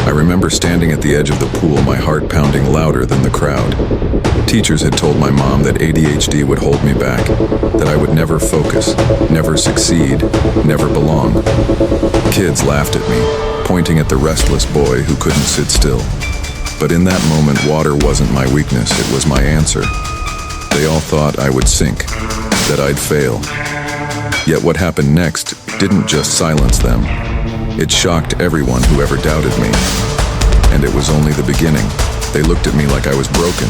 I remember standing at the edge of the pool, my heart pounding louder than the crowd. Teachers had told my mom that ADHD would hold me back, that I would never focus, never succeed, never belong. Kids laughed at me, pointing at the restless boy who couldn't sit still. But in that moment, water wasn't my weakness, it was my answer. They all thought I would sink, that I'd fail. Yet what happened next didn't just silence them. It shocked everyone who ever doubted me. And it was only the beginning. They looked at me like I was broken.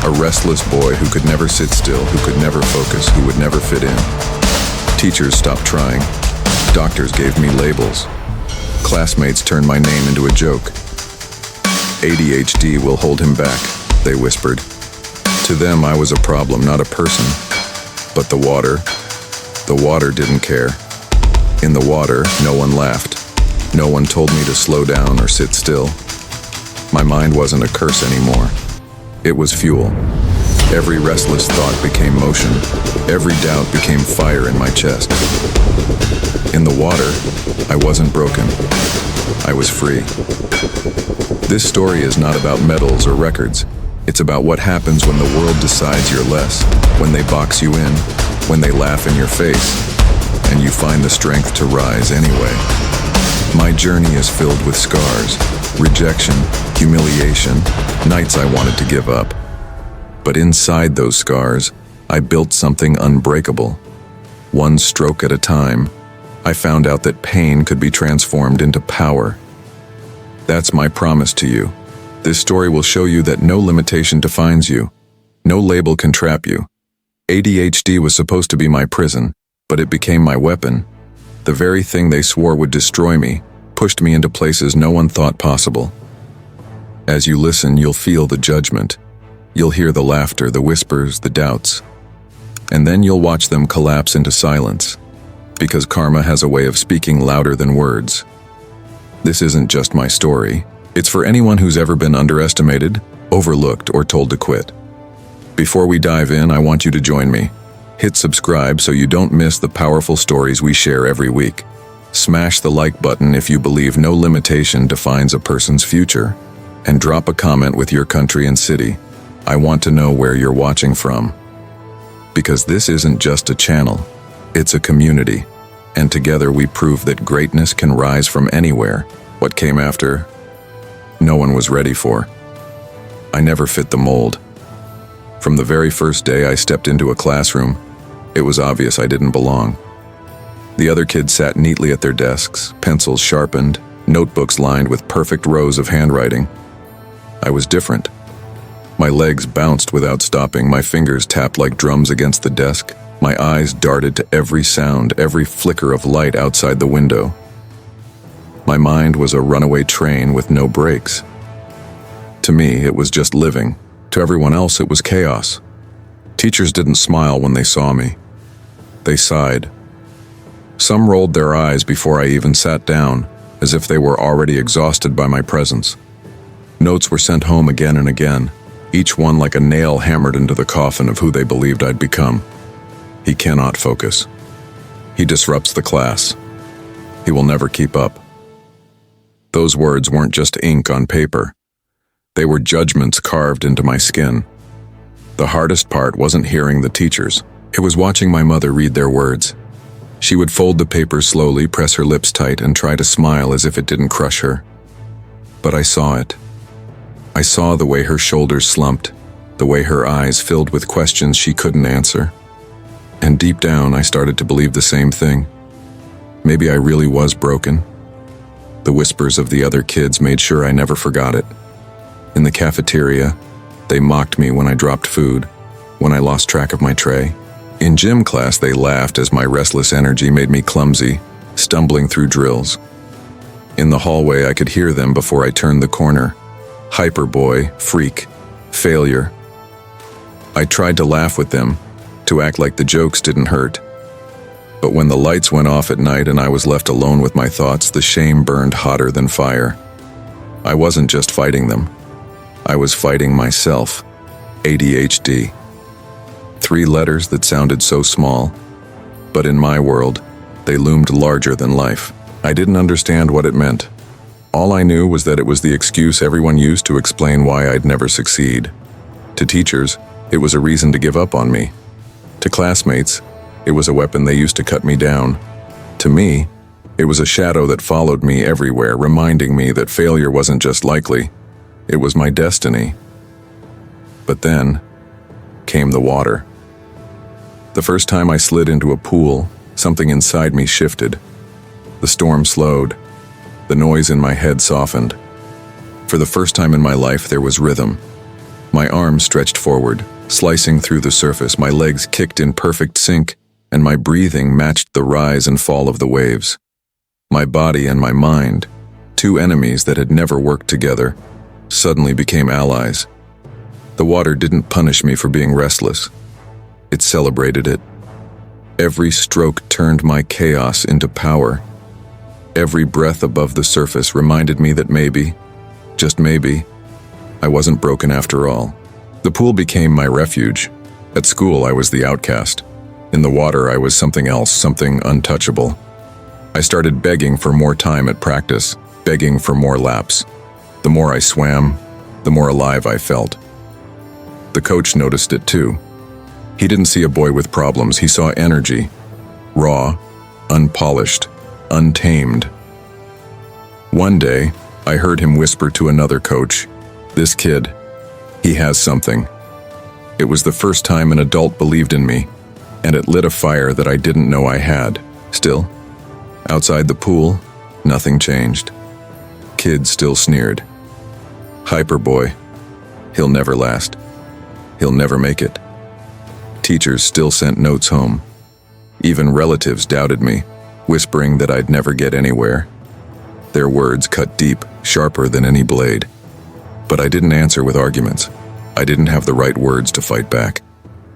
A restless boy who could never sit still, who could never focus, who would never fit in. Teachers stopped trying. Doctors gave me labels. Classmates turned my name into a joke. ADHD will hold him back, they whispered. To them, I was a problem, not a person. But the water didn't care. In the water, no one laughed. No one told me to slow down or sit still. My mind wasn't a curse anymore. It was fuel. Every restless thought became motion. Every doubt became fire in my chest. In the water, I wasn't broken. I was free. This story is not about medals or records. It's about what happens when the world decides you're less, when they box you in, when they laugh in your face, and you find the strength to rise anyway. My journey is filled with scars, rejection, humiliation, nights I wanted to give up. But inside those scars, I built something unbreakable. One stroke at a time, I found out that pain could be transformed into power. That's my promise to you. This story will show you that no limitation defines you. No label can trap you. ADHD was supposed to be my prison, but it became my weapon. The very thing they swore would destroy me, pushed me into places no one thought possible. As you listen, you'll feel the judgment. You'll hear the laughter, the whispers, the doubts. And then you'll watch them collapse into silence, because karma has a way of speaking louder than words. This isn't just my story. It's for anyone who's ever been underestimated, overlooked, or told to quit. Before we dive in, I want you to join me. Hit subscribe so you don't miss the powerful stories we share every week. Smash the like button if you believe no limitation defines a person's future. And drop a comment with your country and city. I want to know where you're watching from. Because this isn't just a channel, it's a community. And together we prove that greatness can rise from anywhere. What came after, no one was ready for. I never fit the mold. From the very first day I stepped into a classroom, it was obvious I didn't belong. The other kids sat neatly at their desks, pencils sharpened, notebooks lined with perfect rows of handwriting. I was different. My legs bounced without stopping, my fingers tapped like drums against the desk, my eyes darted to every sound, every flicker of light outside the window. My mind was a runaway train with no brakes. To me, it was just living. To everyone else, it was chaos. Teachers didn't smile when they saw me. They sighed. Some rolled their eyes before I even sat down, as if they were already exhausted by my presence. Notes were sent home again and again, each one like a nail hammered into the coffin of who they believed I'd become. He cannot focus. He disrupts the class. He will never keep up. Those words weren't just ink on paper. They were judgments carved into my skin. The hardest part wasn't hearing the teachers. It was watching my mother read their words. She would fold the paper slowly, press her lips tight, and try to smile as if it didn't crush her. But I saw it. I saw the way her shoulders slumped, the way her eyes filled with questions she couldn't answer. And deep down, I started to believe the same thing. Maybe I really was broken. The whispers of the other kids made sure I never forgot it. In the cafeteria, they mocked me when I dropped food, when I lost track of my tray. In gym class, they laughed as my restless energy made me clumsy, stumbling through drills. In the hallway, I could hear them before I turned the corner. Hyper boy, freak, failure. I tried to laugh with them, to act like the jokes didn't hurt. But when the lights went off at night and I was left alone with my thoughts, the shame burned hotter than fire. I wasn't just fighting them. I was fighting myself. ADHD. 3 letters that sounded so small, but in my world, they loomed larger than life. I didn't understand what it meant. All I knew was that it was the excuse everyone used to explain why I'd never succeed. To teachers, it was a reason to give up on me. To classmates, it was a weapon they used to cut me down. To me, it was a shadow that followed me everywhere, reminding me that failure wasn't just likely, it was my destiny. But then came the water. The first time I slid into a pool, something inside me shifted. The storm slowed. The noise in my head softened. For the first time in my life, there was rhythm. My arms stretched forward, slicing through the surface, my legs kicked in perfect sync, and my breathing matched the rise and fall of the waves. My body and my mind, two enemies that had never worked together, suddenly became allies. The water didn't punish me for being restless. It celebrated it. Every stroke turned my chaos into power. Every breath above the surface reminded me that maybe, just maybe, I wasn't broken after all. The pool became my refuge. At school, I was the outcast. In the water, I was something else, something untouchable. I started begging for more time at practice, begging for more laps. The more I swam, the more alive I felt. The coach noticed it too. He didn't see a boy with problems, he saw energy. Raw, unpolished, untamed. One day, I heard him whisper to another coach, "This kid, he has something." It was the first time an adult believed in me, and it lit a fire that I didn't know I had. Still, outside the pool, nothing changed. Kids still sneered. "Hyper boy, he'll never last. He'll never make it." Teachers still sent notes home. Even relatives doubted me, whispering that I'd never get anywhere. Their words cut deep, sharper than any blade. But I didn't answer with arguments. I didn't have the right words to fight back.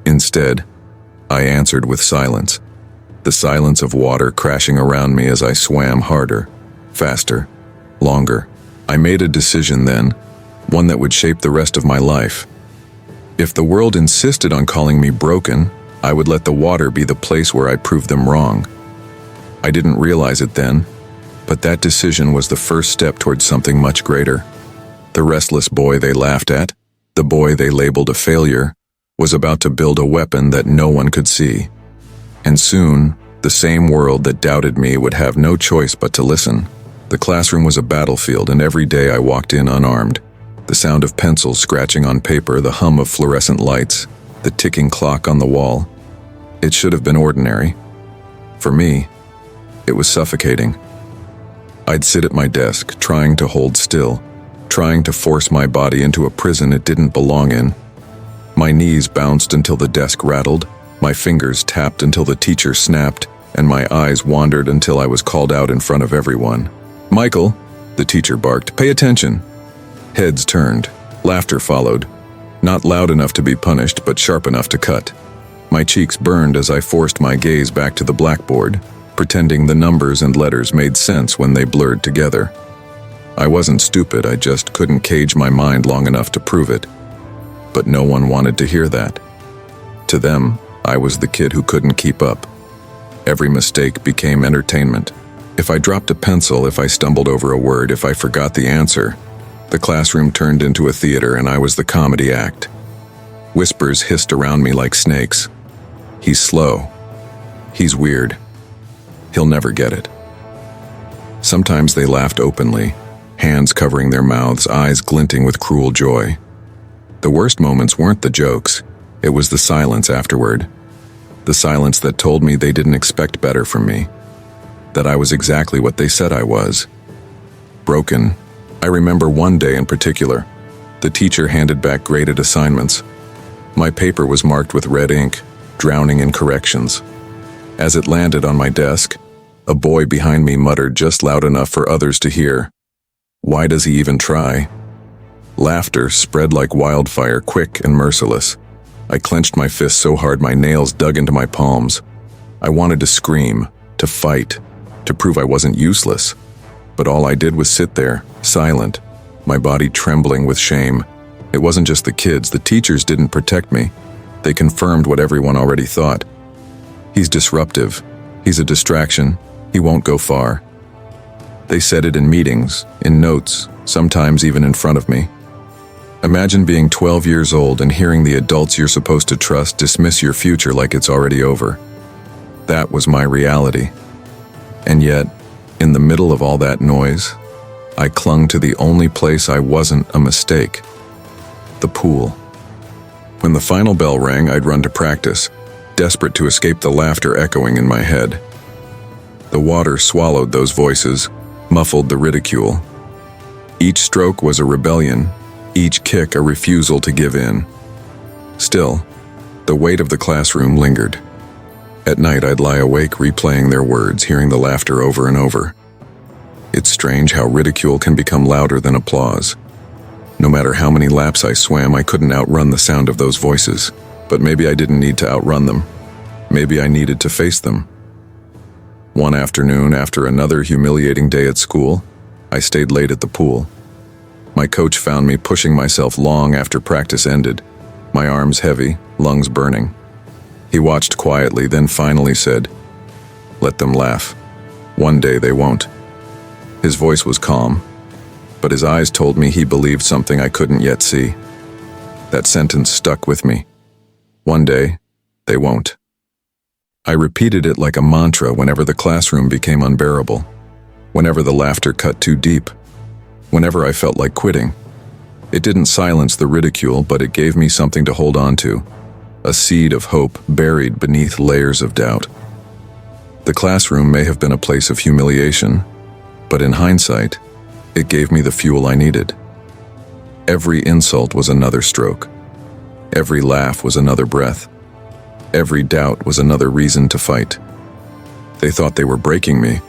Instead, I answered with silence. The silence of water crashing around me as I swam harder, faster, longer. I made a decision then, one that would shape the rest of my life. If the world insisted on calling me broken, I would let the water be the place where I proved them wrong. I didn't realize it then, but that decision was the first step towards something much greater. The restless boy they laughed at, the boy they labeled a failure, was about to build a weapon that no one could see. And soon, the same world that doubted me would have no choice but to listen. The classroom was a battlefield, and every day I walked in unarmed. The sound of pencils scratching on paper, the hum of fluorescent lights, the ticking clock on the wall. It should have been ordinary. For me, it was suffocating. I'd sit at my desk, trying to hold still, trying to force my body into a prison it didn't belong in. My knees bounced until the desk rattled, my fingers tapped until the teacher snapped, and my eyes wandered until I was called out in front of everyone. "Michael," the teacher barked, "pay attention." Heads turned. Laughter followed. Not loud enough to be punished, but sharp enough to cut. My cheeks burned as I forced my gaze back to the blackboard, pretending the numbers and letters made sense when they blurred together. I wasn't stupid, I just couldn't cage my mind long enough to prove it. But no one wanted to hear that. To them, I was the kid who couldn't keep up. Every mistake became entertainment. If I dropped a pencil, if I stumbled over a word, if I forgot the answer, the classroom turned into a theater and I was the comedy act. Whispers hissed around me like snakes. "He's slow. He's weird. He'll never get it." Sometimes they laughed openly, hands covering their mouths, eyes glinting with cruel joy. The worst moments weren't the jokes, it was the silence afterward. The silence that told me they didn't expect better from me, that I was exactly what they said I was. Broken. I remember one day in particular. The teacher handed back graded assignments. My paper was marked with red ink, drowning in corrections. As it landed on my desk, a boy behind me muttered just loud enough for others to hear, "Why does he even try?" Laughter spread like wildfire, quick and merciless. I clenched my fist so hard my nails dug into my palms. I wanted to scream, to fight, to prove I wasn't useless. But all I did was sit there, silent, my body trembling with shame. It wasn't just the kids, the teachers didn't protect me. They confirmed what everyone already thought. "He's disruptive. He's a distraction. He won't go far." They said it in meetings, in notes, sometimes even in front of me. Imagine being 12 years old and hearing the adults you're supposed to trust dismiss your future like it's already over. That was my reality. And yet, in the middle of all that noise, I clung to the only place I wasn't a mistake: the pool. When the final bell rang, I'd run to practice, desperate to escape the laughter echoing in my head. The water swallowed those voices, muffled the ridicule. Each stroke was a rebellion, each kick a refusal to give in. Still, the weight of the classroom lingered. At night, I'd lie awake replaying their words, hearing the laughter over and over. It's strange how ridicule can become louder than applause. No matter how many laps I swam, I couldn't outrun the sound of those voices. But maybe I didn't need to outrun them. Maybe I needed to face them. One afternoon, after another humiliating day at school, I stayed late at the pool. My coach found me pushing myself long after practice ended, my arms heavy, lungs burning. He watched quietly, then finally said, "Let them laugh. One day they won't." His voice was calm, but his eyes told me he believed something I couldn't yet see. That sentence stuck with me. One day, they won't. I repeated it like a mantra whenever the classroom became unbearable, whenever the laughter cut too deep, whenever I felt like quitting. It didn't silence the ridicule, but it gave me something to hold on to, a seed of hope buried beneath layers of doubt. The classroom may have been a place of humiliation, but in hindsight, it gave me the fuel I needed. Every insult was another stroke. Every laugh was another breath. Every doubt was another reason to fight. They thought they were breaking me,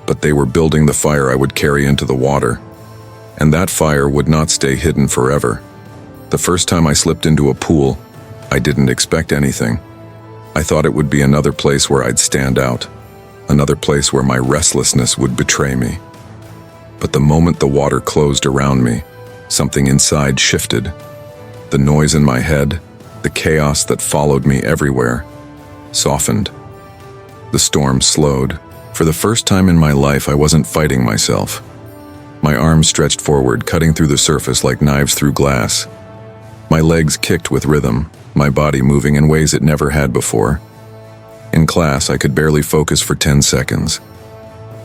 but they were building the fire I would carry into the water. And that fire would not stay hidden forever. The first time I slipped into a pool, I didn't expect anything. I thought it would be another place where I'd stand out, another place where my restlessness would betray me. But the moment the water closed around me, something inside shifted. The noise in my head, the chaos that followed me everywhere, softened. The storm slowed. For the first time in my life, I wasn't fighting myself. My arms stretched forward, cutting through the surface like knives through glass. My legs kicked with rhythm, my body moving in ways it never had before. In class, I could barely focus for 10 seconds.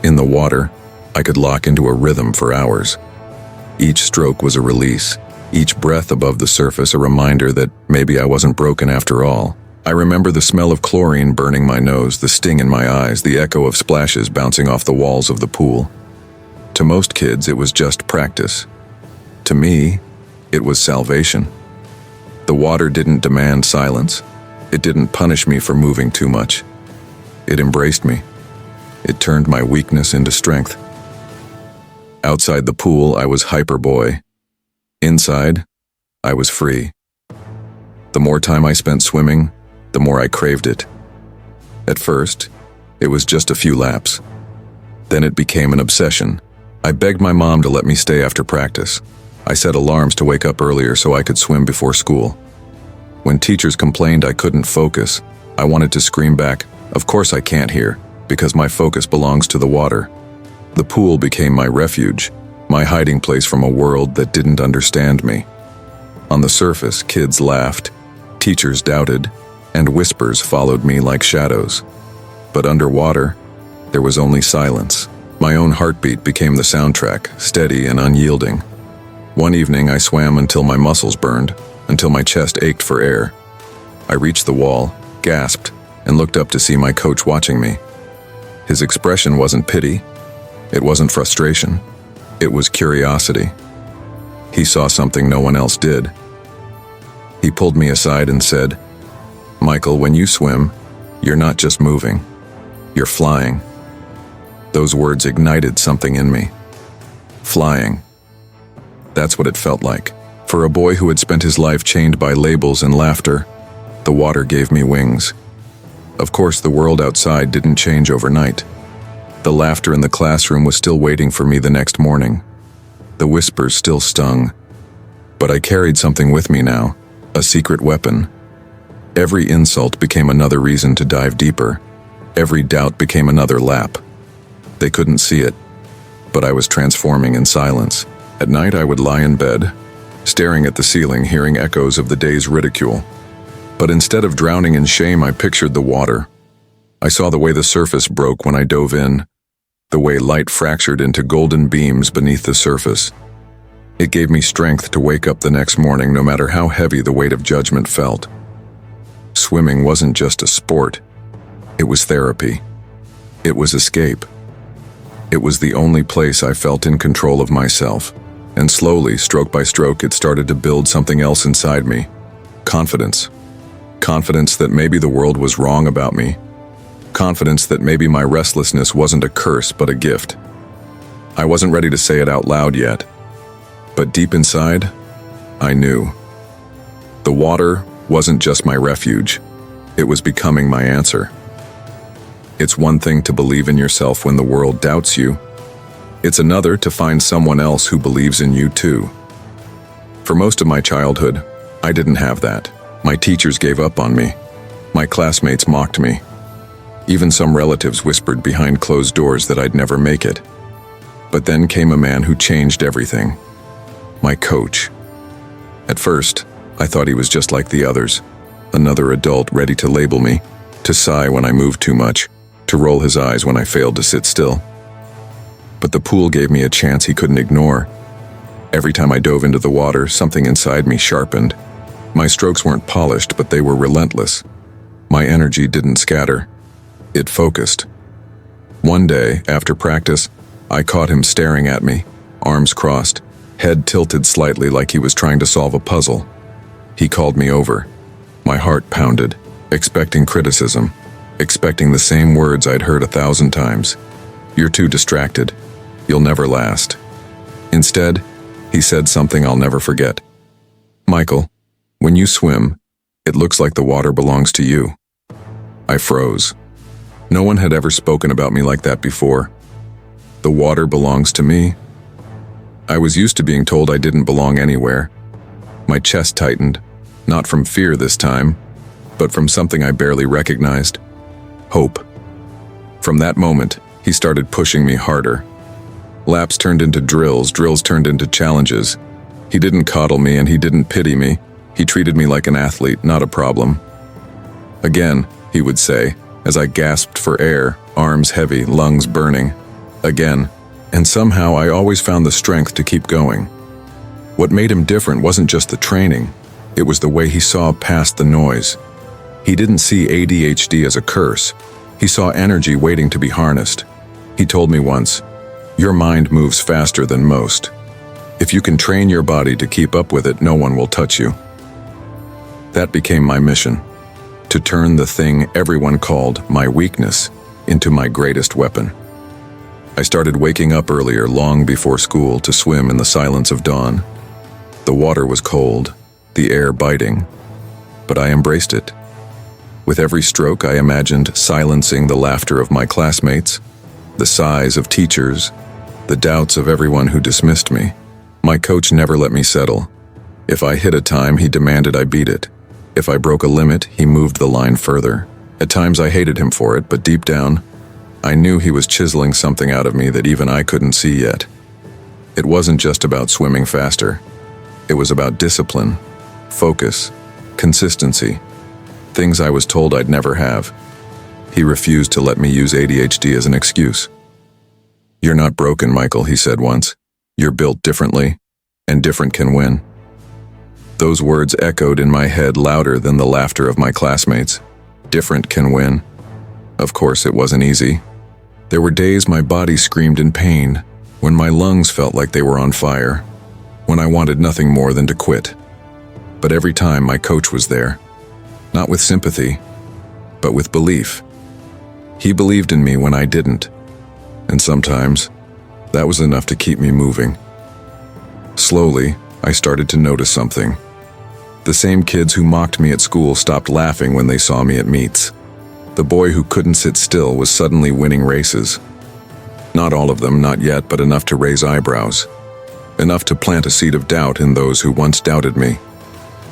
In the water, I could lock into a rhythm for hours. Each stroke was a release, each breath above the surface a reminder that maybe I wasn't broken after all. I remember the smell of chlorine burning my nose, the sting in my eyes, the echo of splashes bouncing off the walls of the pool. To most kids, it was just practice. To me, it was salvation. The water didn't demand silence. It didn't punish me for moving too much. It embraced me. It turned my weakness into strength. Outside the pool, I was hyperboy. Inside, I was free. The more time I spent swimming, the more I craved it. At first, it was just a few laps. Then it became an obsession. I begged my mom to let me stay after practice. I set alarms to wake up earlier so I could swim before school. When teachers complained I couldn't focus, I wanted to scream back, "Of course I can't hear, because my focus belongs to the water." The pool became my refuge, my hiding place from a world that didn't understand me. On the surface, kids laughed, teachers doubted, and whispers followed me like shadows. But underwater, there was only silence. My own heartbeat became the soundtrack, steady and unyielding. One evening, I swam until my muscles burned, until my chest ached for air. I reached the wall, gasped, and looked up to see my coach watching me. His expression wasn't pity. It wasn't frustration. It was curiosity. He saw something no one else did. He pulled me aside and said, "Michael, when you swim, you're not just moving. You're flying." Those words ignited something in me. Flying. That's what it felt like. For a boy who had spent his life chained by labels and laughter, the water gave me wings. Of course, the world outside didn't change overnight. The laughter in the classroom was still waiting for me the next morning. The whispers still stung. But I carried something with me now, a secret weapon. Every insult became another reason to dive deeper. Every doubt became another lap. They couldn't see it, but I was transforming in silence. At night, I would lie in bed, staring at the ceiling, hearing echoes of the day's ridicule. But instead of drowning in shame, I pictured the water. I saw the way the surface broke when I dove in, the way light fractured into golden beams beneath the surface. It gave me strength to wake up the next morning, no matter how heavy the weight of judgment felt. Swimming wasn't just a sport. It was therapy. It was escape. It was the only place I felt in control of myself. And slowly, stroke by stroke, it started to build something else inside me. Confidence. Confidence that maybe the world was wrong about me. Confidence that maybe my restlessness wasn't a curse but a gift. I wasn't ready to say it out loud yet. But deep inside, I knew. The water wasn't just my refuge. It was becoming my answer. It's one thing to believe in yourself when the world doubts you. It's another to find someone else who believes in you too. For most of my childhood, I didn't have that. My teachers gave up on me. My classmates mocked me. Even some relatives whispered behind closed doors that I'd never make it. But then came a man who changed everything. My coach. At first, I thought he was just like the others, another adult ready to label me, to sigh when I moved too much, to roll his eyes when I failed to sit still. But the pool gave me a chance he couldn't ignore. Every time I dove into the water, something inside me sharpened. My strokes weren't polished, but they were relentless. My energy didn't scatter. It focused. One day, after practice, I caught him staring at me, arms crossed, head tilted slightly like he was trying to solve a puzzle. He called me over. My heart pounded, expecting criticism, expecting the same words I'd heard 1,000 times. "You're too distracted. You'll never last." Instead, he said something I'll never forget. "Michael, when you swim, it looks like the water belongs to you." I froze. No one had ever spoken about me like that before. The water belongs to me. I was used to being told I didn't belong anywhere. My chest tightened, not from fear this time, but from something I barely recognized. Hope. From that moment, he started pushing me harder. Laps turned into drills, drills turned into challenges. He didn't coddle me and he didn't pity me. He treated me like an athlete, not a problem. "Again," he would say, as I gasped for air, arms heavy, lungs burning. Again. And somehow I always found the strength to keep going. What made him different wasn't just the training. It was the way he saw past the noise. He didn't see ADHD as a curse. He saw energy waiting to be harnessed. He told me once, "Your mind moves faster than most. If you can train your body to keep up with it, no one will touch you." That became my mission, to turn the thing everyone called my weakness into my greatest weapon. I started waking up earlier, long before school, to swim in the silence of dawn. The water was cold, the air biting, but I embraced it. With every stroke, I imagined silencing the laughter of my classmates, the sighs of teachers, the doubts of everyone who dismissed me. My coach never let me settle. If I hit a time, he demanded I beat it. If I broke a limit, he moved the line further. At times I hated him for it, but deep down, I knew he was chiseling something out of me that even I couldn't see yet. It wasn't just about swimming faster. It was about discipline, focus, consistency, things I was told I'd never have. He refused to let me use ADHD as an excuse. "You're not broken, Michael," he said once. "You're built differently, and different can win." Those words echoed in my head louder than the laughter of my classmates. Different can win. Of course, it wasn't easy. There were days my body screamed in pain, when my lungs felt like they were on fire, when I wanted nothing more than to quit. But every time my coach was there, not with sympathy, but with belief. He believed in me when I didn't, and sometimes that was enough to keep me moving. Slowly, I started to notice something. The same kids who mocked me at school stopped laughing when they saw me at meets. The boy who couldn't sit still was suddenly winning races. Not all of them, not yet, but enough to raise eyebrows. Enough to plant a seed of doubt in those who once doubted me.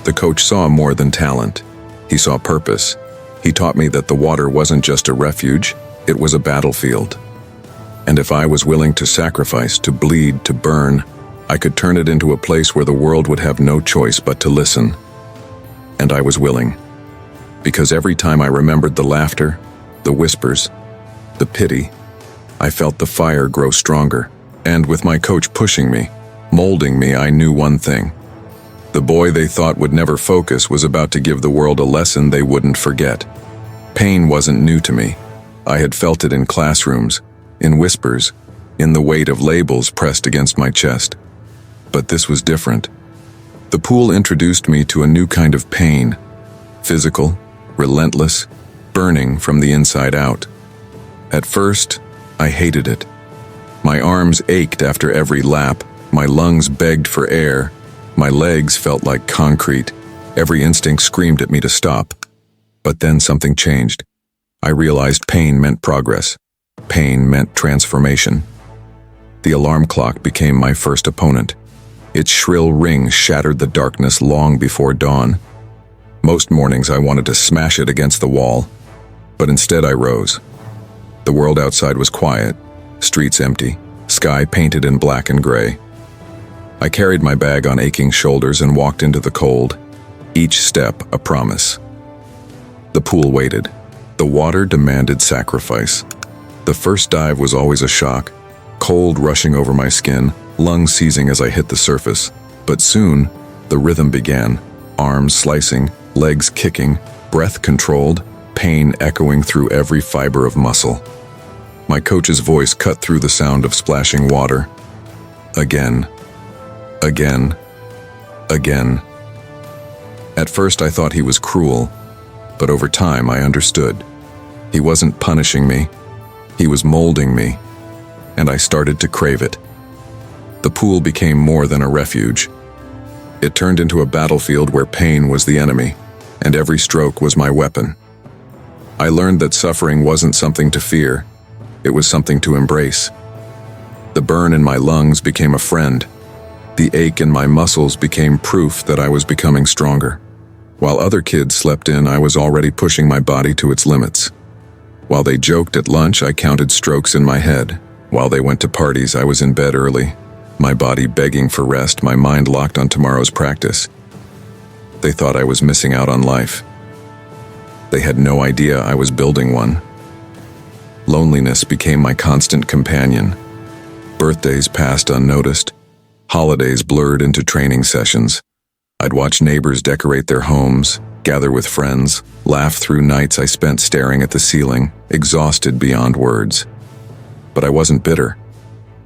The coach saw more than talent. He saw purpose. He taught me that the water wasn't just a refuge, it was a battlefield. And if I was willing to sacrifice, to bleed, to burn, I could turn it into a place where the world would have no choice but to listen. And I was willing. Because every time I remembered the laughter, the whispers, the pity, I felt the fire grow stronger. And with my coach pushing me, molding me, I knew one thing. The boy they thought would never focus was about to give the world a lesson they wouldn't forget. Pain wasn't new to me. I had felt it in classrooms, in whispers, in the weight of labels pressed against my chest. But this was different. The pool introduced me to a new kind of pain, physical, relentless, burning from the inside out. At first, I hated it. My arms ached after every lap, my lungs begged for air, my legs felt like concrete, every instinct screamed at me to stop. But then something changed. I realized pain meant progress. Pain meant transformation. The alarm clock became my first opponent. Its shrill ring shattered the darkness long before dawn. Most mornings I wanted to smash it against the wall, but instead I rose. The world outside was quiet, streets empty, sky painted in black and gray. I carried my bag on aching shoulders and walked into the cold, each step a promise. The pool waited. The water demanded sacrifice. The first dive was always a shock, cold rushing over my skin, lungs seizing as I hit the surface. But soon, the rhythm began, arms slicing, legs kicking, breath controlled, pain echoing through every fiber of muscle. My coach's voice cut through the sound of splashing water. Again. Again. Again. At first I thought he was cruel, but over time I understood. He wasn't punishing me. He was molding me, and I started to crave it. The pool became more than a refuge. It turned into a battlefield where pain was the enemy, and every stroke was my weapon. I learned that suffering wasn't something to fear. It was something to embrace. The burn in my lungs became a friend. The ache in my muscles became proof that I was becoming stronger. While other kids slept in, I was already pushing my body to its limits. While they joked at lunch, I counted strokes in my head. While they went to parties, I was in bed early, my body begging for rest, my mind locked on tomorrow's practice. They thought I was missing out on life. They had no idea I was building one. Loneliness became my constant companion. Birthdays passed unnoticed. Holidays blurred into training sessions. I'd watch neighbors decorate their homes, gather with friends, laugh through nights I spent staring at the ceiling, exhausted beyond words. But I wasn't bitter.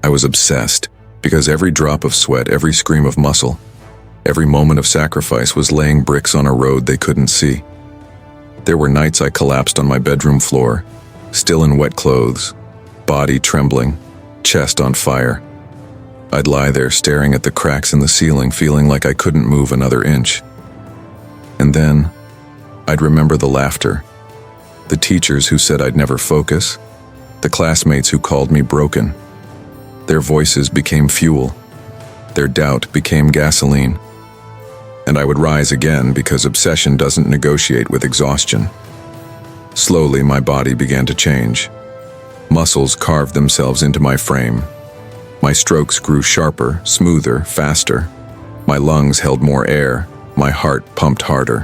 I was obsessed, because every drop of sweat, every scream of muscle, every moment of sacrifice was laying bricks on a road they couldn't see. There were nights I collapsed on my bedroom floor, still in wet clothes, body trembling, chest on fire. I'd lie there staring at the cracks in the ceiling, feeling like I couldn't move another inch. And then, I'd remember the laughter, the teachers who said I'd never focus, the classmates who called me broken. Their voices became fuel. Their doubt became gasoline. And I would rise again because obsession doesn't negotiate with exhaustion. Slowly, my body began to change. Muscles carved themselves into my frame. My strokes grew sharper, smoother, faster. My lungs held more air. My heart pumped harder.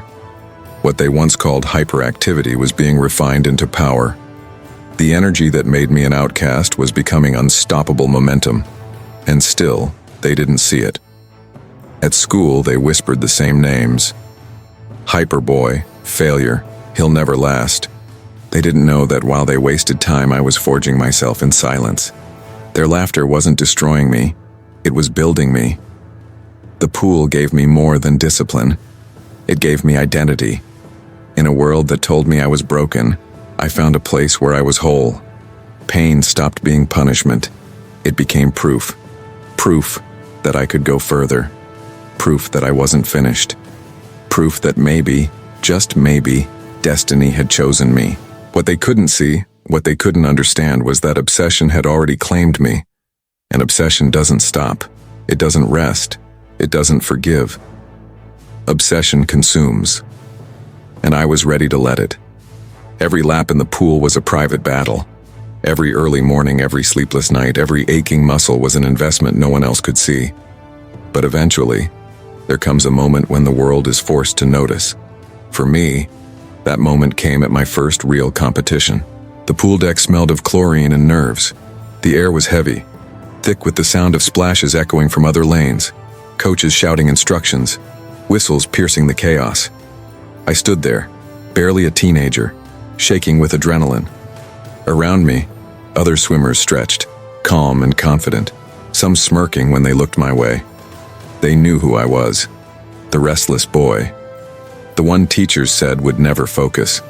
What they once called hyperactivity was being refined into power. The energy that made me an outcast was becoming unstoppable momentum. And still, they didn't see it. At school, they whispered the same names. Hyperboy, failure, he'll never last. They didn't know that while they wasted time, I was forging myself in silence. Their laughter wasn't destroying me. It was building me. The pool gave me more than discipline. It gave me identity. In a world that told me I was broken, I found a place where I was whole. Pain stopped being punishment. It became proof. Proof that I could go further. Proof that I wasn't finished. Proof that maybe, just maybe, destiny had chosen me. What they couldn't see, what they couldn't understand was that obsession had already claimed me. And obsession doesn't stop. It doesn't rest. It doesn't forgive. Obsession consumes. And I was ready to let it. Every lap in the pool was a private battle. Every early morning, every sleepless night, every aching muscle was an investment no one else could see. But eventually, there comes a moment when the world is forced to notice. For me, that moment came at my first real competition. The pool deck smelled of chlorine and nerves. The air was heavy, thick with the sound of splashes echoing from other lanes, coaches shouting instructions, whistles piercing the chaos. I stood there, barely a teenager, shaking with adrenaline. Around me, other swimmers stretched, calm and confident, some smirking when they looked my way. They knew who I was, the restless boy, the one teachers said would never focus,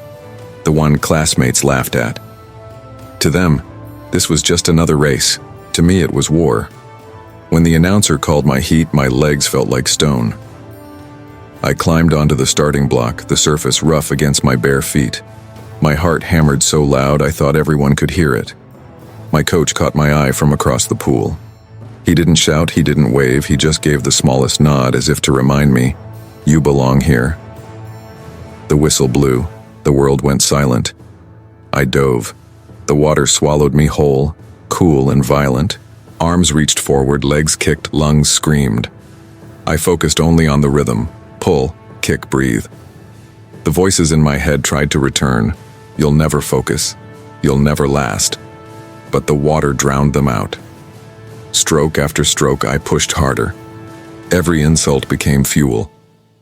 the one classmates laughed at. To them, this was just another race. To me, it was war. When the announcer called my heat, my legs felt like stone. I climbed onto the starting block, the surface rough against my bare feet. My heart hammered so loud I thought everyone could hear it. My coach caught my eye from across the pool. He didn't shout, he didn't wave, he just gave the smallest nod as if to remind me, "You belong here." The whistle blew. The world went silent. I dove. The water swallowed me whole, cool and violent. Arms reached forward, legs kicked, lungs screamed. I focused only on the rhythm. Pull, kick, breathe. The voices in my head tried to return. You'll never focus. You'll never last. But the water drowned them out. Stroke after stroke, I pushed harder. Every insult became fuel.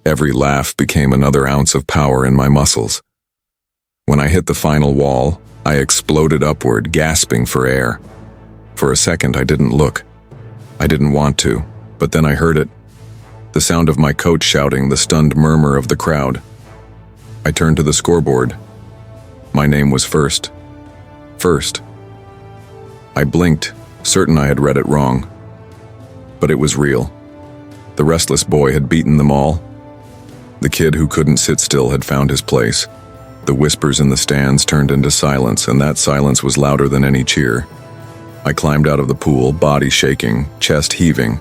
Every laugh became another ounce of power in my muscles. When I hit the final wall, I exploded upward, gasping for air. For a second, I didn't look. I didn't want to, but then I heard it. The sound of my coach shouting, the stunned murmur of the crowd. I turned to the scoreboard. My name was first. First. I blinked, certain I had read it wrong. But it was real. The restless boy had beaten them all. The kid who couldn't sit still had found his place. The whispers in the stands turned into silence, and that silence was louder than any cheer. I climbed out of the pool, body shaking, chest heaving.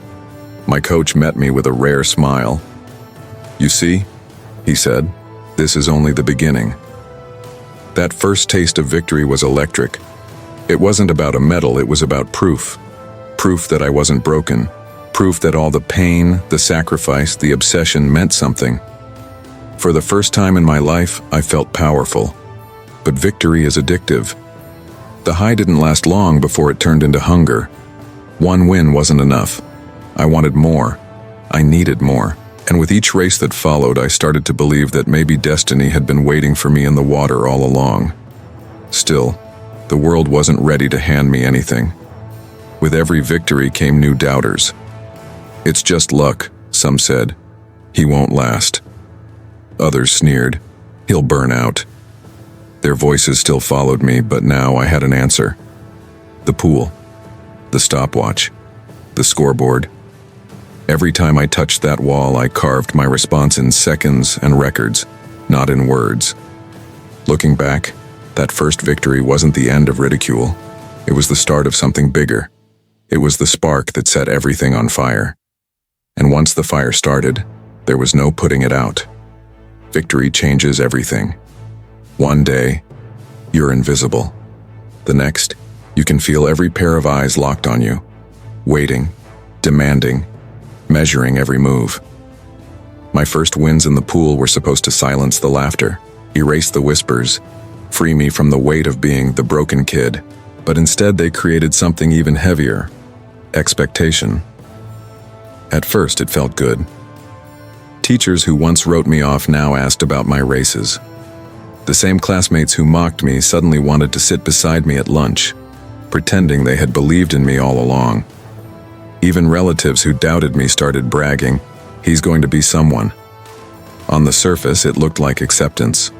My coach met me with a rare smile. "You see," he said, "this is only the beginning." That first taste of victory was electric. It wasn't about a medal, it was about proof. Proof that I wasn't broken. Proof that all the pain, the sacrifice, the obsession meant something. For the first time in my life, I felt powerful. But victory is addictive. The high didn't last long before it turned into hunger. One win wasn't enough. I wanted more. I needed more. And with each race that followed, I started to believe that maybe destiny had been waiting for me in the water all along. Still, the world wasn't ready to hand me anything. With every victory came new doubters. "It's just luck," some said. "He won't last." Others sneered. "He'll burn out." Their voices still followed me, but now I had an answer. The pool. The stopwatch. The scoreboard. Every time I touched that wall, I carved my response in seconds and records, not in words. Looking back, that first victory wasn't the end of ridicule. It was the start of something bigger. It was the spark that set everything on fire. And once the fire started, there was no putting it out. Victory changes everything. One day, you're invisible. The next, you can feel every pair of eyes locked on you, waiting, demanding, measuring every move. My first wins in the pool were supposed to silence the laughter, erase the whispers, free me from the weight of being the broken kid, but instead they created something even heavier: expectation. At first, it felt good. Teachers who once wrote me off now asked about my races. The same classmates who mocked me suddenly wanted to sit beside me at lunch, pretending they had believed in me all along. Even relatives who doubted me started bragging, "He's going to be someone." On the surface, it looked like acceptance,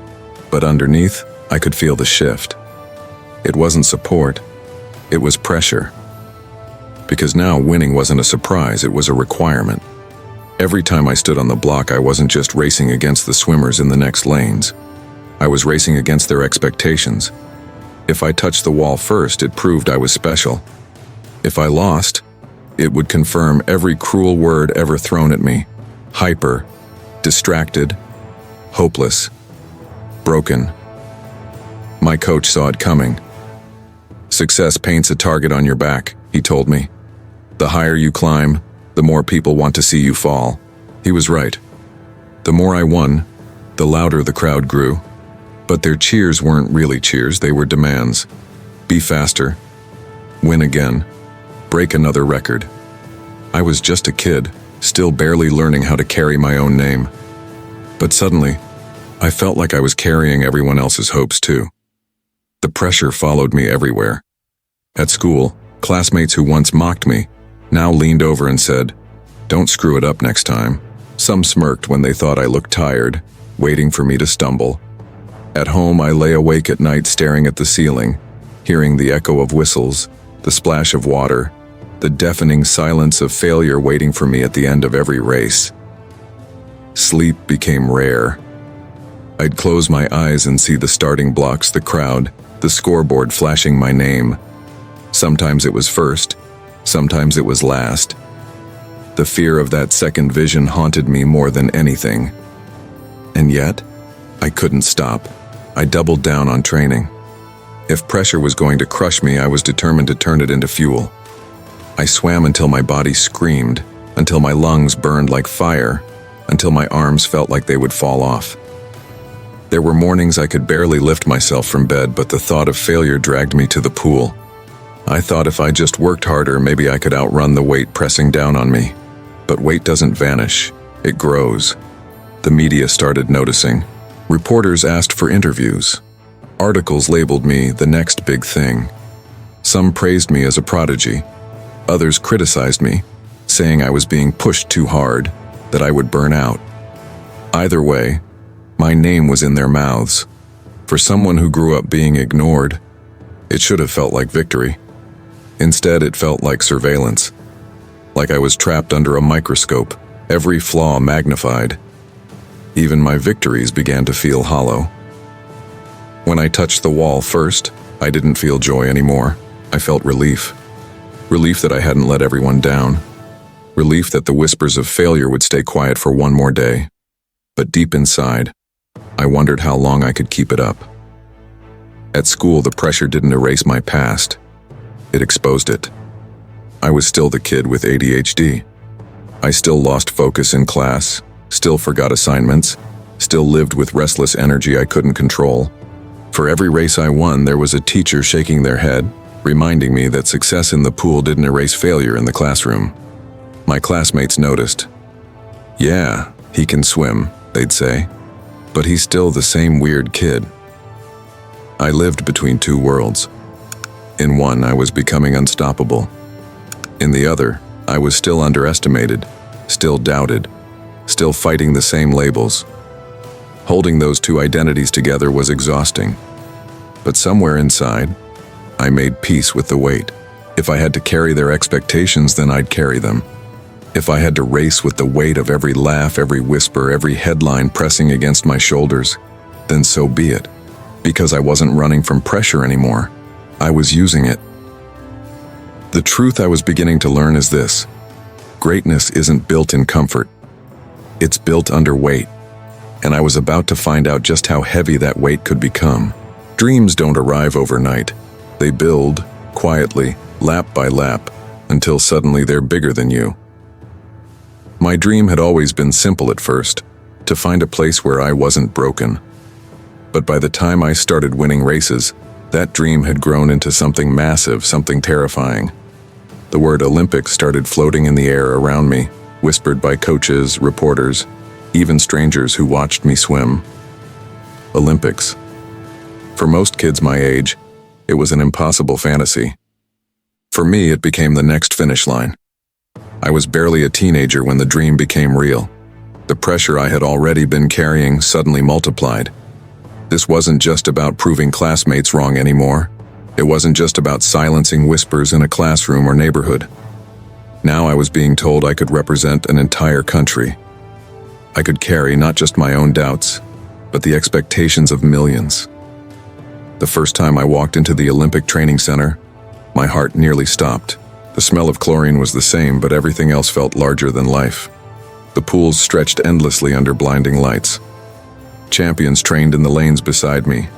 but underneath, I could feel the shift. It wasn't support, it was pressure. Because now winning wasn't a surprise, it was a requirement. Every time I stood on the block, I wasn't just racing against the swimmers in the next lanes. I was racing against their expectations. If I touched the wall first, it proved I was special. If I lost, it would confirm every cruel word ever thrown at me. Hyper, distracted, hopeless, broken. My coach saw it coming. Success paints a target on your back, he told me. The higher you climb, the more people want to see you fall. He was right. The more I won, the louder the crowd grew. But their cheers weren't really cheers, they were demands. Be faster. Win again. Break another record. I was just a kid, still barely learning how to carry my own name. But suddenly, I felt like I was carrying everyone else's hopes too. The pressure followed me everywhere. At school, classmates who once mocked me now leaned over and said, "Don't screw it up next time." Some smirked when they thought I looked tired, waiting for me to stumble. At home, I lay awake at night staring at the ceiling, hearing the echo of whistles, the splash of water, the deafening silence of failure waiting for me at the end of every race. Sleep became rare. I'd close my eyes and see the starting blocks, the crowd, the scoreboard flashing my name. Sometimes it was first, sometimes it was last. The fear of that second vision haunted me more than anything. And yet, I couldn't stop. I doubled down on training. If pressure was going to crush me, I was determined to turn it into fuel. I swam until my body screamed, until my lungs burned like fire, until my arms felt like they would fall off. There were mornings I could barely lift myself from bed, but the thought of failure dragged me to the pool. I thought if I just worked harder, maybe I could outrun the weight pressing down on me. But weight doesn't vanish, it grows. The media started noticing. Reporters asked for interviews. Articles labeled me the next big thing. Some praised me as a prodigy. Others criticized me, saying I was being pushed too hard, that I would burn out. Either way, my name was in their mouths. For someone who grew up being ignored, it should have felt like victory. Instead, it felt like surveillance. Like I was trapped under a microscope, every flaw magnified. Even my victories began to feel hollow. When I touched the wall first, I didn't feel joy anymore. I felt relief. Relief that I hadn't let everyone down. Relief that the whispers of failure would stay quiet for one more day. But deep inside, I wondered how long I could keep it up. At school, the pressure didn't erase my past. It exposed it. I was still the kid with ADHD. I still lost focus in class, still forgot assignments, still lived with restless energy I couldn't control. For every race I won, there was a teacher shaking their head, reminding me that success in the pool didn't erase failure in the classroom. My classmates noticed. "Yeah, he can swim," they'd say, "but he's still the same weird kid." I lived between two worlds. In one, I was becoming unstoppable. In the other, I was still underestimated, still doubted, still fighting the same labels. Holding those two identities together was exhausting. But somewhere inside, I made peace with the weight. If I had to carry their expectations, then I'd carry them. If I had to race with the weight of every laugh, every whisper, every headline pressing against my shoulders, then so be it. Because I wasn't running from pressure anymore. I was using it. The truth I was beginning to learn is this: greatness isn't built in comfort. It's built under weight. And I was about to find out just how heavy that weight could become. Dreams don't arrive overnight. They build, quietly, lap by lap, until suddenly they're bigger than you. My dream had always been simple at first, to find a place where I wasn't broken. But by the time I started winning races, that dream had grown into something massive, something terrifying. The word Olympics started floating in the air around me, whispered by coaches, reporters, even strangers who watched me swim. Olympics. For most kids my age, it was an impossible fantasy. For me, it became the next finish line. I was barely a teenager when the dream became real. The pressure I had already been carrying suddenly multiplied. This wasn't just about proving classmates wrong anymore. It wasn't just about silencing whispers in a classroom or neighborhood. Now I was being told I could represent an entire country. I could carry not just my own doubts, but the expectations of millions. The first time I walked into the Olympic Training Center, my heart nearly stopped. The smell of chlorine was the same, but everything else felt larger than life. The pools stretched endlessly under blinding lights. Champions trained in the lanes beside me,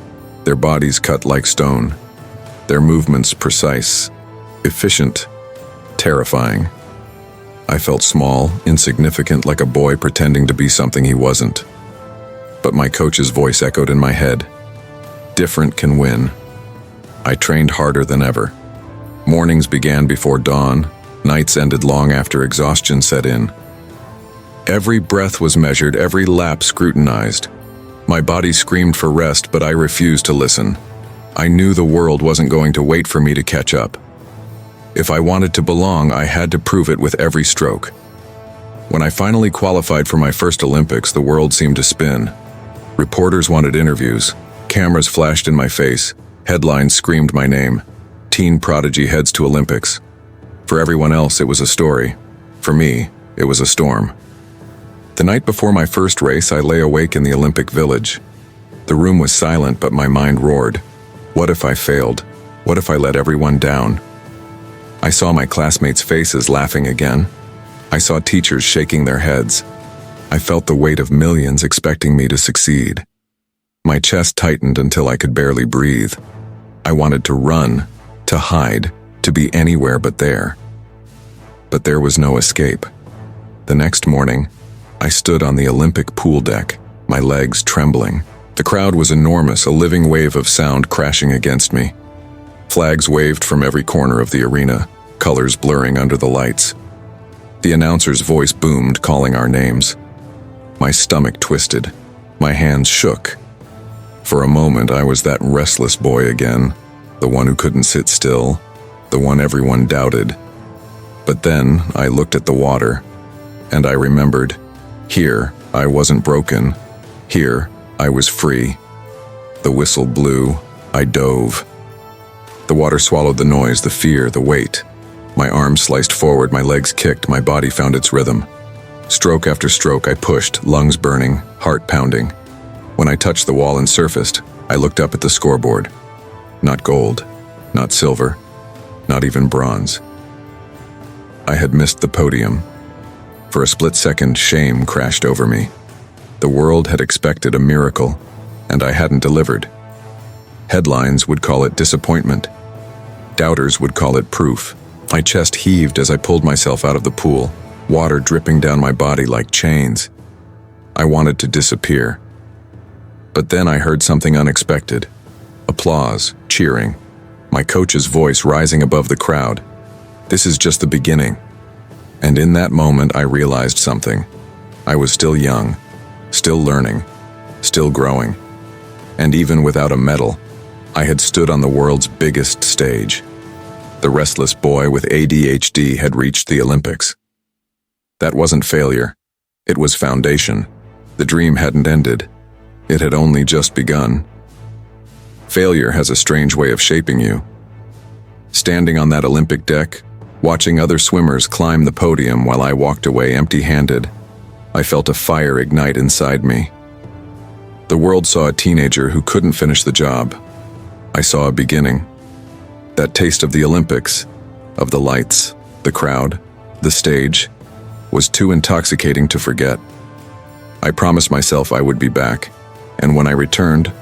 their bodies cut like stone. their movements precise, efficient, terrifying. I felt small, insignificant, like a boy pretending to be something he wasn't. But my coach's voice echoed in my head. Different can win. I trained harder than ever. Mornings began before dawn, nights ended long after exhaustion set in. Every breath was measured, every lap scrutinized. My body screamed for rest, but I refused to listen. I knew the world wasn't going to wait for me to catch up. If I wanted to belong, I had to prove it with every stroke. When I finally qualified for my first Olympics, the world seemed to spin. Reporters wanted interviews. Cameras flashed in my face. Headlines screamed my name. Teen prodigy heads to Olympics. For everyone else, it was a story. For me, it was a storm. The night before my first race, I lay awake in the Olympic Village. The room was silent, but my mind roared. What if I failed? What if I let everyone down? I saw my classmates' faces laughing again. I saw teachers shaking their heads. I felt the weight of millions expecting me to succeed. My chest tightened until I could barely breathe. I wanted to run, to hide, to be anywhere but there. But there was no escape. The next morning, I stood on the Olympic pool deck, my legs trembling. The crowd was enormous, a living wave of sound crashing against me. Flags waved from every corner of the arena, colors blurring under the lights. The announcer's voice boomed, calling our names. My stomach twisted. My hands shook. For a moment, I was that restless boy again, the one who couldn't sit still, the one everyone doubted. But then I looked at the water, and I remembered, here I wasn't broken. Here I was free. The whistle blew. I dove. The water swallowed the noise, the fear, the weight. My arms sliced forward, my legs kicked, my body found its rhythm. Stroke after stroke, I pushed, lungs burning, heart pounding. When I touched the wall and surfaced, I looked up at the scoreboard. Not gold, not silver, not even bronze. I had missed the podium. For a split second, shame crashed over me. The world had expected a miracle, and I hadn't delivered. Headlines would call it disappointment. Doubters would call it proof. My chest heaved as I pulled myself out of the pool, water dripping down my body like chains. I wanted to disappear. But then I heard something unexpected. Applause, cheering, my coach's voice rising above the crowd. This is just the beginning. And in that moment, I realized something. I was still young, still learning, still growing. And even without a medal, I had stood on the world's biggest stage. The restless boy with ADHD had reached the Olympics. That wasn't failure. It was foundation. The dream hadn't ended. It had only just begun. Failure has a strange way of shaping you. Standing on that Olympic deck, watching other swimmers climb the podium while I walked away empty-handed, I felt a fire ignite inside me. The world saw a teenager who couldn't finish the job. I saw a beginning. That taste of the Olympics, of the lights, the crowd, the stage, was too intoxicating to forget. I promised myself I would be back, and when I returned,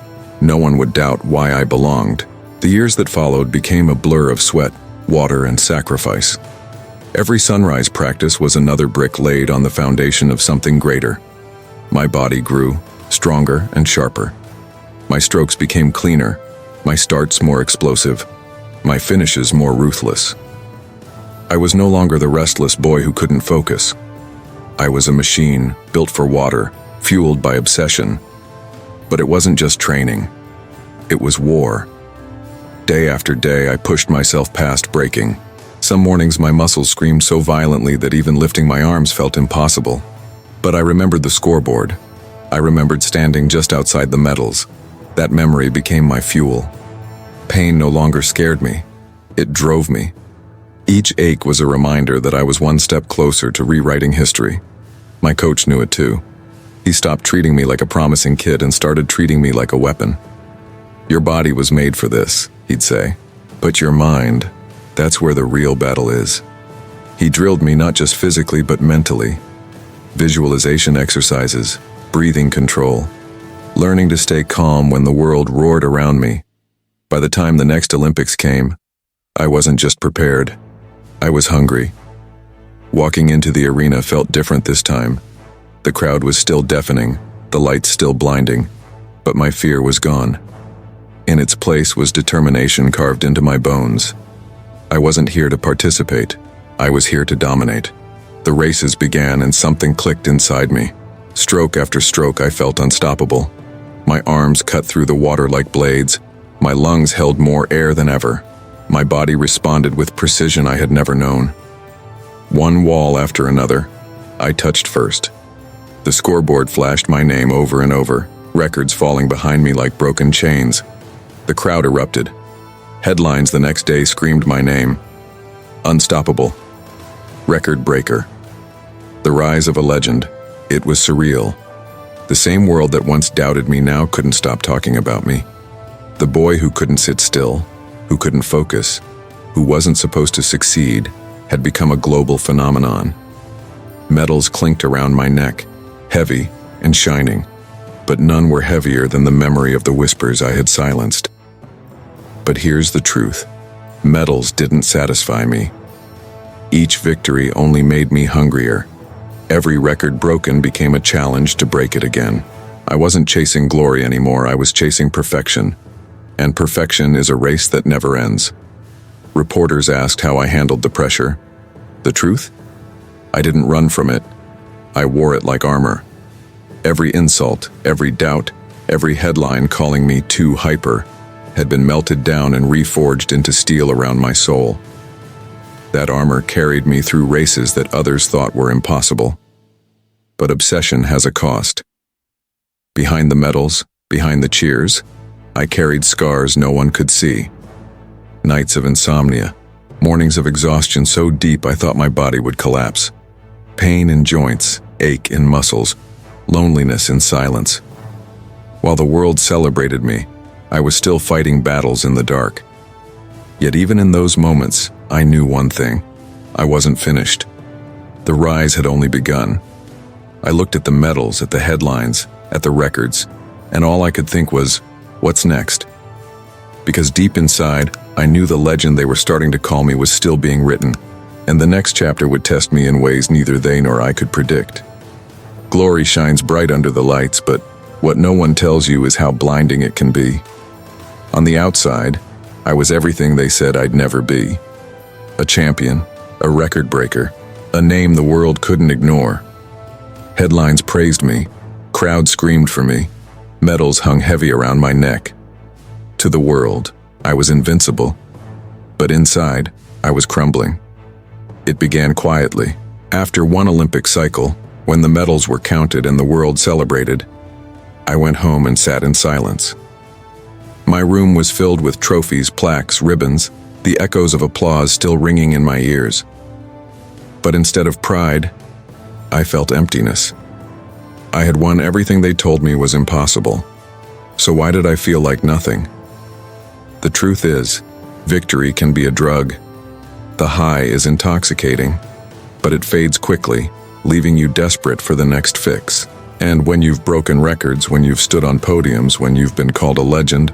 no one would doubt why I belonged. The years that followed became a blur of sweat, water, and sacrifice. Every sunrise practice was another brick laid on the foundation of something greater. My body grew, stronger and sharper. My strokes became cleaner, my starts more explosive, my finishes more ruthless. I was no longer the restless boy who couldn't focus. I was a machine built for water, fueled by obsession. But it wasn't just training. It was war. Day after day, I pushed myself past breaking. Some mornings my muscles screamed so violently that even lifting my arms felt impossible. But I remembered the scoreboard. I remembered standing just outside the medals. That memory became my fuel. Pain no longer scared me. It drove me. Each ache was a reminder that I was one step closer to rewriting history. My coach knew it too. He stopped treating me like a promising kid and started treating me like a weapon. Your body was made for this, he'd say. But your mind, that's where the real battle is. He drilled me not just physically but mentally. Visualization exercises, breathing control, learning to stay calm when the world roared around me. By the time the next Olympics came, I wasn't just prepared. I was hungry. Walking into the arena felt different this time. The crowd was still deafening, the lights still blinding, but my fear was gone. In its place was determination carved into my bones. I wasn't here to participate. I was here to dominate. The races began and something clicked inside me. Stroke after stroke, I felt unstoppable. My arms cut through the water like blades. My lungs held more air than ever. My body responded with precision I had never known. One wall after another, I touched first. The scoreboard flashed my name over and over, records falling behind me like broken chains. The crowd erupted. Headlines the next day screamed my name. Unstoppable. Record breaker. The rise of a legend. It was surreal. The same world that once doubted me now couldn't stop talking about me. The boy who couldn't sit still, who couldn't focus, who wasn't supposed to succeed, had become a global phenomenon. Medals clinked around my neck, heavy and shining, but none were heavier than the memory of the whispers I had silenced. But here's the truth. Medals didn't satisfy me. Each victory only made me hungrier. Every record broken became a challenge to break it again. I wasn't chasing glory anymore, I was chasing perfection. And perfection is a race that never ends. Reporters asked how I handled the pressure. The truth? I didn't run from it. I wore it like armor. Every insult, every doubt, every headline calling me too hyper had been melted down and reforged into steel around my soul. That armor carried me through races that others thought were impossible. But obsession has a cost. Behind the medals, behind the cheers, I carried scars no one could see. Nights of insomnia, mornings of exhaustion so deep I thought my body would collapse. Pain in joints, ache in muscles, loneliness in silence. While the world celebrated me, I was still fighting battles in the dark. Yet even in those moments, I knew one thing. I wasn't finished. The rise had only begun. I looked at the medals, at the headlines, at the records, and all I could think was, what's next? Because deep inside, I knew the legend they were starting to call me was still being written, and the next chapter would test me in ways neither they nor I could predict. Glory shines bright under the lights, but what no one tells you is how blinding it can be. On the outside, I was everything they said I'd never be. A champion, a record breaker, a name the world couldn't ignore. Headlines praised me, crowds screamed for me, medals hung heavy around my neck. To the world, I was invincible. But inside, I was crumbling. It began quietly. After one Olympic cycle, when the medals were counted and the world celebrated, I went home and sat in silence. My room was filled with trophies, plaques, ribbons, the echoes of applause still ringing in my ears. But instead of pride, I felt emptiness. I had won everything they told me was impossible. So why did I feel like nothing? The truth is, victory can be a drug. The high is intoxicating, but it fades quickly, leaving you desperate for the next fix. And when you've broken records, when you've stood on podiums, when you've been called a legend,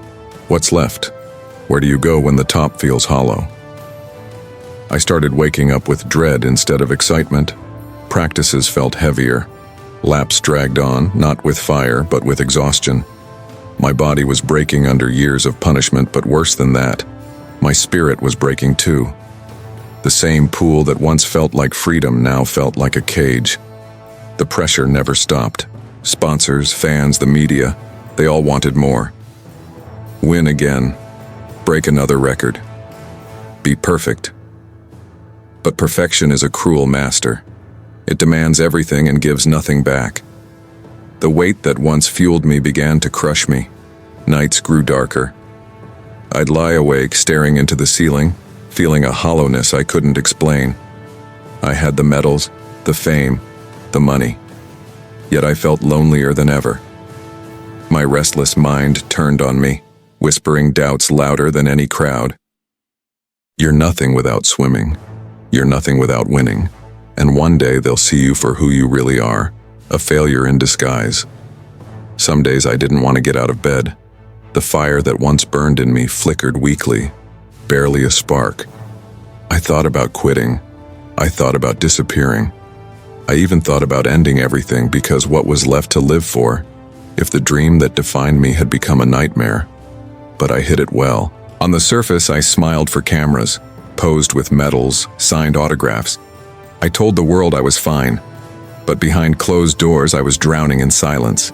what's left? Where do you go when the top feels hollow? I started waking up with dread instead of excitement. Practices felt heavier. Laps dragged on, not with fire, but with exhaustion. My body was breaking under years of punishment, but worse than that, my spirit was breaking too. The same pool that once felt like freedom now felt like a cage. The pressure never stopped. Sponsors, fans, the media, they all wanted more. Win again. Break another record. Be perfect. But perfection is a cruel master. It demands everything and gives nothing back. The weight that once fueled me began to crush me. Nights grew darker. I'd lie awake, staring into the ceiling, feeling a hollowness I couldn't explain. I had the medals, the fame, the money. Yet I felt lonelier than ever. My restless mind turned on me, whispering doubts louder than any crowd. You're nothing without swimming. You're nothing without winning. And one day they'll see you for who you really are, a failure in disguise. Some days I didn't want to get out of bed. The fire that once burned in me flickered weakly, barely a spark. I thought about quitting. I thought about disappearing. I even thought about ending everything, because what was left to live for, if the dream that defined me had become a nightmare? But I hid it well. On the surface, I smiled for cameras, posed with medals, signed autographs. I told the world I was fine, but behind closed doors I was drowning in silence,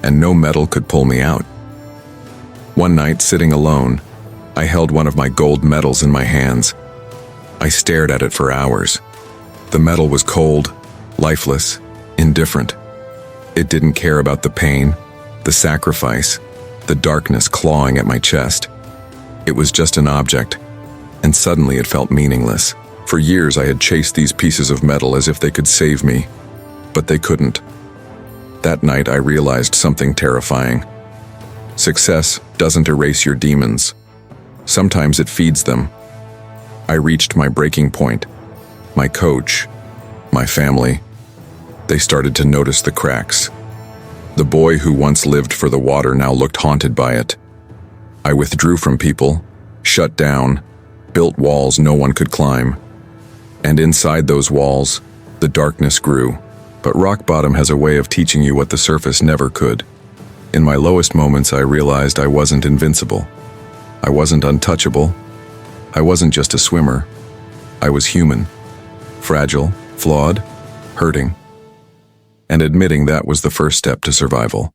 and no medal could pull me out. One night, sitting alone, I held one of my gold medals in my hands. I stared at it for hours. The medal was cold, lifeless, indifferent. It didn't care about the pain, the sacrifice, the darkness clawing at my chest. It was just an object, and suddenly it felt meaningless. For years I had chased these pieces of metal as if they could save me, but they couldn't. That night I realized something terrifying. Success doesn't erase your demons. Sometimes it feeds them. I reached my breaking point. My coach, my family, they started to notice the cracks. The boy who once lived for the water now looked haunted by it. I withdrew from people, shut down, built walls no one could climb. And inside those walls, the darkness grew. But rock bottom has a way of teaching you what the surface never could. In my lowest moments, I realized I wasn't invincible. I wasn't untouchable. I wasn't just a swimmer. I was human, fragile, flawed, hurting. And admitting that was the first step to survival.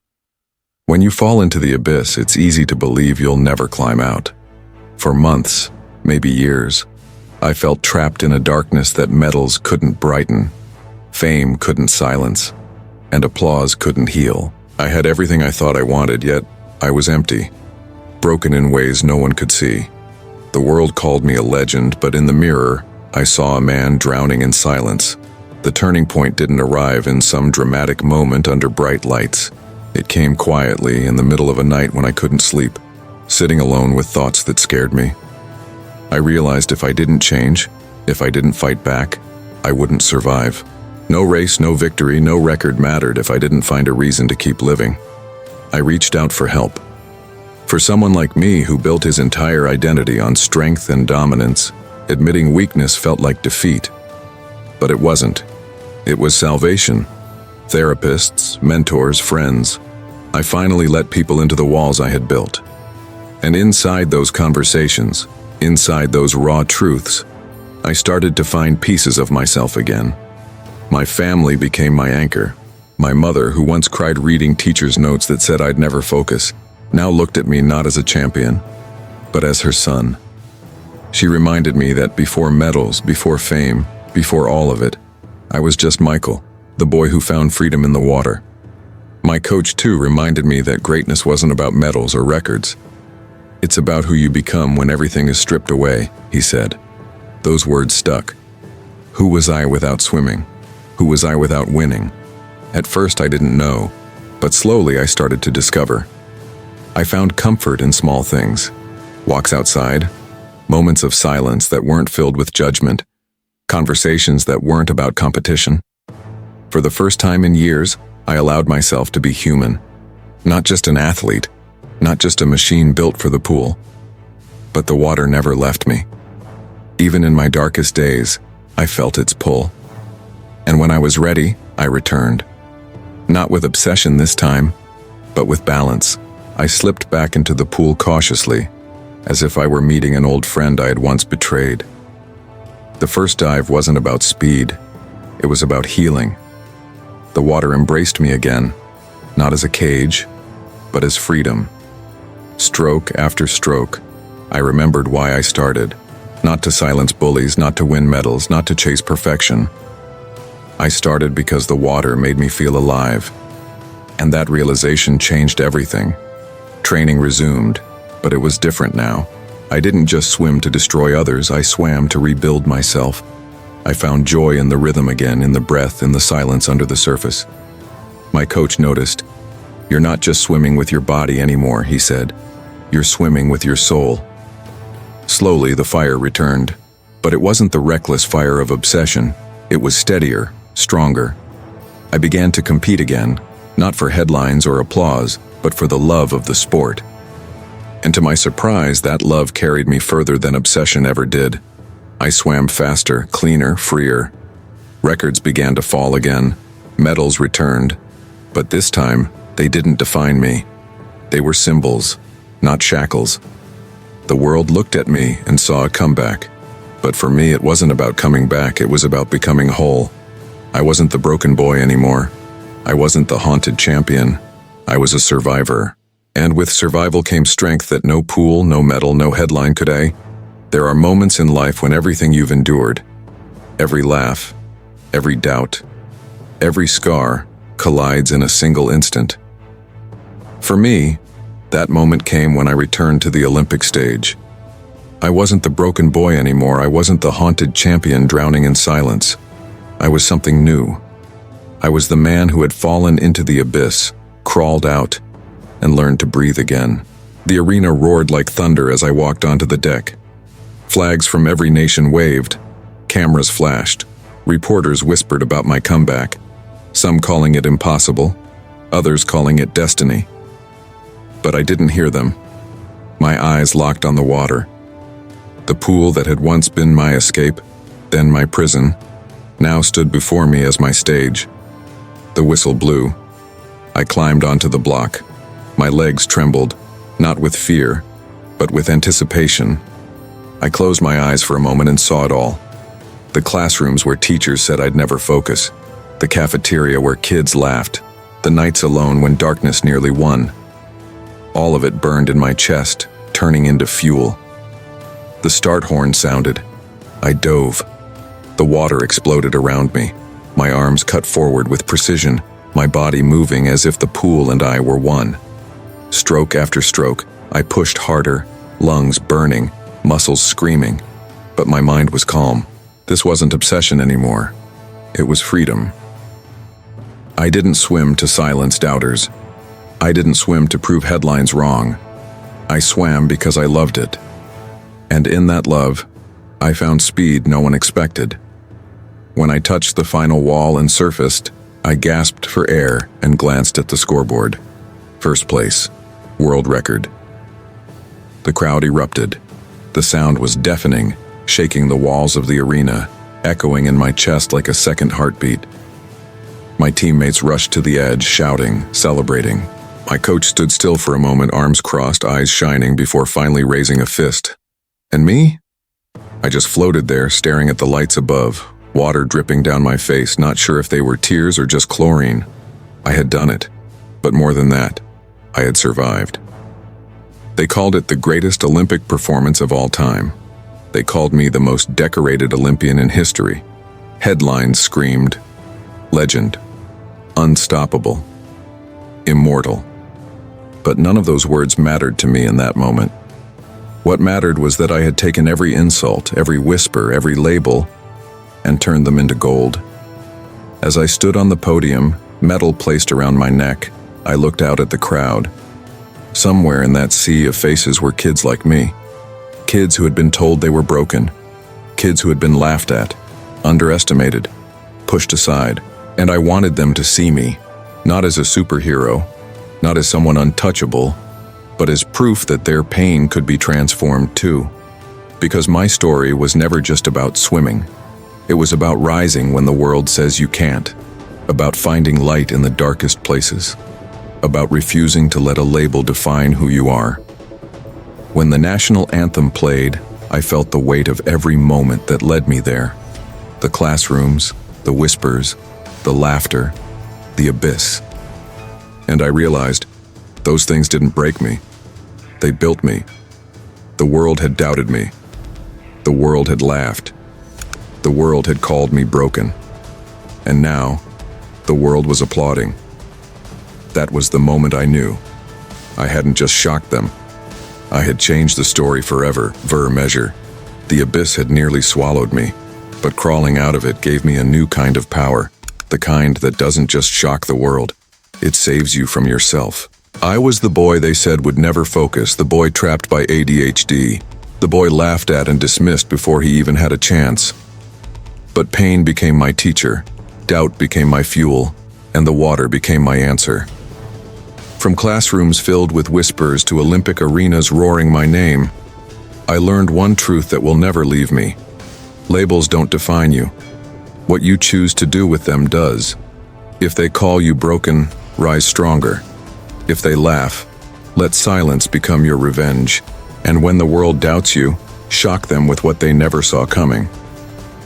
When you fall into the abyss, it's easy to believe you'll never climb out. For months, maybe years, I felt trapped in a darkness that medals couldn't brighten, fame couldn't silence, and applause couldn't heal. I had everything I thought I wanted, yet I was empty, broken in ways no one could see. The world called me a legend, but in the mirror, I saw a man drowning in silence. The turning point didn't arrive in some dramatic moment under bright lights. It came quietly in the middle of a night when I couldn't sleep, sitting alone with thoughts that scared me. I realized if I didn't change, if I didn't fight back, I wouldn't survive. No race, no victory, no record mattered if I didn't find a reason to keep living. I reached out for help. For someone like me who built his entire identity on strength and dominance, admitting weakness felt like defeat. But it wasn't. It was salvation. Therapists, mentors, friends. I finally let people into the walls I had built. And inside those conversations, inside those raw truths, I started to find pieces of myself again. My family became my anchor. My mother, who once cried reading teachers' notes that said I'd never focus, now looked at me not as a champion, but as her son. She reminded me that before medals, before fame, before all of it, I was just Michael, the boy who found freedom in the water. My coach, too, reminded me that greatness wasn't about medals or records. It's about who you become when everything is stripped away, he said. Those words stuck. Who was I without swimming? Who was I without winning? At first I didn't know, but slowly I started to discover. I found comfort in small things. Walks outside, moments of silence that weren't filled with judgment, conversations that weren't about competition. For the first time in years, I allowed myself to be human. Not just an athlete, not just a machine built for the pool. But the water never left me. Even in my darkest days, I felt its pull. And when I was ready, I returned. Not with obsession this time, but with balance. I slipped back into the pool cautiously, as if I were meeting an old friend I had once betrayed. The first dive wasn't about speed, it was about healing. The water embraced me again, not as a cage, but as freedom. Stroke after stroke, I remembered why I started. Not to silence bullies, not to win medals, not to chase perfection. I started because the water made me feel alive. And that realization changed everything. Training resumed, but it was different now. I didn't just swim to destroy others, I swam to rebuild myself. I found joy in the rhythm again, in the breath, in the silence under the surface. My coach noticed. You're not just swimming with your body anymore, he said. You're swimming with your soul. Slowly, the fire returned. But it wasn't the reckless fire of obsession. It was steadier, stronger. I began to compete again, not for headlines or applause, but for the love of the sport. And to my surprise, that love carried me further than obsession ever did. I swam faster, cleaner, freer. Records began to fall again. Medals returned. But this time, they didn't define me. They were symbols, not shackles. The world looked at me and saw a comeback. But for me, it wasn't about coming back, it was about becoming whole. I wasn't the broken boy anymore. I wasn't the haunted champion. I was a survivor. And with survival came strength that no pool, no medal, no headline could. There are moments in life when everything you've endured, every laugh, every doubt, every scar, collides in a single instant. For me, that moment came when I returned to the Olympic stage. I wasn't the broken boy anymore. I wasn't the haunted champion drowning in silence. I was something new. I was the man who had fallen into the abyss, crawled out, and learned to breathe again. The arena roared like thunder as I walked onto the deck. Flags from every nation waved. Cameras flashed. Reporters whispered about my comeback. Some calling it impossible, others calling it destiny. But I didn't hear them. My eyes locked on the water. The pool that had once been my escape, then my prison, now stood before me as my stage. The whistle blew. I climbed onto the block. My legs trembled, not with fear, but with anticipation. I closed my eyes for a moment and saw it all. The classrooms where teachers said I'd never focus. The cafeteria where kids laughed. The nights alone when darkness nearly won. All of it burned in my chest, turning into fuel. The start horn sounded. I dove. The water exploded around me. My arms cut forward with precision, my body moving as if the pool and I were one. Stroke after stroke, I pushed harder, lungs burning, muscles screaming. But my mind was calm. This wasn't obsession anymore. It was freedom. I didn't swim to silence doubters. I didn't swim to prove headlines wrong. I swam because I loved it. And in that love, I found speed no one expected. When I touched the final wall and surfaced, I gasped for air and glanced at the scoreboard. First place, world record. The crowd erupted. The sound was deafening, shaking the walls of the arena, echoing in my chest like a second heartbeat. My teammates rushed to the edge, shouting, celebrating. My coach stood still for a moment, arms crossed, eyes shining, before finally raising a fist. And me? I just floated there, staring at the lights above, water dripping down my face, not sure if they were tears or just chlorine. I had done it. But more than that, I had survived. They called it the greatest Olympic performance of all time. They called me the most decorated Olympian in history. Headlines screamed, legend, unstoppable, immortal. But none of those words mattered to me in that moment. What mattered was that I had taken every insult, every whisper, every label, and turned them into gold. As I stood on the podium, medal placed around my neck, I looked out at the crowd. Somewhere in that sea of faces were kids like me. Kids who had been told they were broken. Kids who had been laughed at, underestimated, pushed aside. And I wanted them to see me, not as a superhero, not as someone untouchable, but as proof that their pain could be transformed too. Because my story was never just about swimming. It was about rising when the world says you can't, about finding light in the darkest places, about refusing to let a label define who you are. When the national anthem played, I felt the weight of every moment that led me there. The classrooms, the whispers, the laughter, the abyss. And I realized those things didn't break me. They built me. The world had doubted me. The world had laughed. The world had called me broken. And now, the world was applauding. That was the moment I knew. I hadn't just shocked them. I had changed the story forever, ver measure. The abyss had nearly swallowed me, but crawling out of it gave me a new kind of power. The kind that doesn't just shock the world, it saves you from yourself. I was the boy they said would never focus, the boy trapped by ADHD, the boy laughed at and dismissed before he even had a chance. But pain became my teacher, doubt became my fuel, and the water became my answer. From classrooms filled with whispers to Olympic arenas roaring my name, I learned one truth that will never leave me. Labels don't define you. What you choose to do with them does. If they call you broken, rise stronger. If they laugh, let silence become your revenge. And when the world doubts you, shock them with what they never saw coming.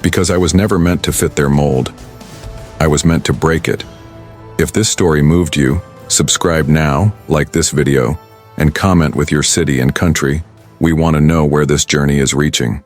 Because I was never meant to fit their mold. I was meant to break it. If this story moved you, subscribe now, like this video, and comment with your city and country. We want to know where this journey is reaching.